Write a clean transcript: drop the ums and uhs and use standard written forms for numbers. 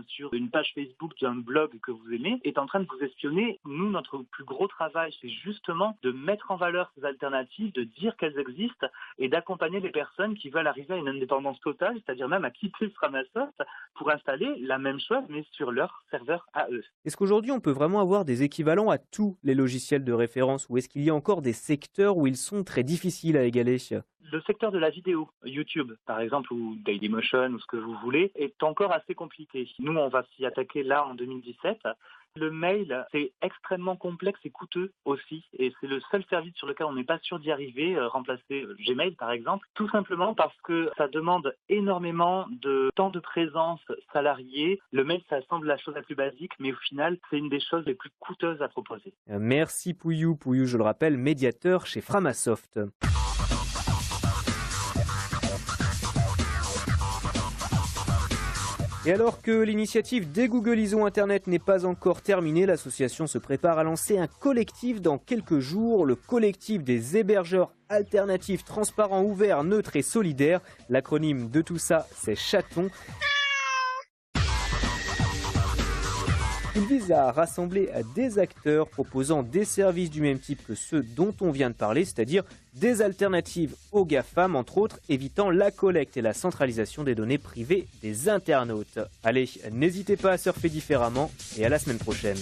sur une page Facebook d'un blog que vous aimez est en train de vous espionner. Nous, notre plus gros travail, c'est justement de mettre en valeur ces alternatives, de dire qu'elles existent et d'accompagner les personnes qui veulent arriver à une indépendance totale, c'est-à-dire même à quitter Framasoft pour installer la même chose mais sur leur serveur à eux. Est-ce qu'aujourd'hui on peut vraiment avoir des équivalents à tous les logiciels de référence ou est-ce qu'il y a encore des secteurs où ils sont très difficiles à égaler? Le secteur de la vidéo, YouTube par exemple, ou Dailymotion, ou ce que vous voulez, est encore assez compliqué. Nous, on va s'y attaquer là en 2017. Le mail, c'est extrêmement complexe et coûteux aussi, et c'est le seul service sur lequel on n'est pas sûr d'y arriver, remplacer Gmail par exemple, tout simplement parce que ça demande énormément de temps de présence salarié. Le mail, ça semble la chose la plus basique, mais au final, c'est une des choses les plus coûteuses à proposer. Merci Pouillou. Pouillou, je le rappelle, médiateur chez Framasoft. Et alors que l'initiative Dégooglisons Internet n'est pas encore terminée, l'association se prépare à lancer un collectif dans quelques jours, le collectif des hébergeurs alternatifs, transparents, ouverts, neutres et solidaires. L'acronyme de tout ça, c'est Chaton. Il vise à rassembler des acteurs proposant des services du même type que ceux dont on vient de parler, c'est-à-dire des alternatives aux GAFAM, entre autres, évitant la collecte et la centralisation des données privées des internautes. Allez, n'hésitez pas à surfer différemment et à la semaine prochaine.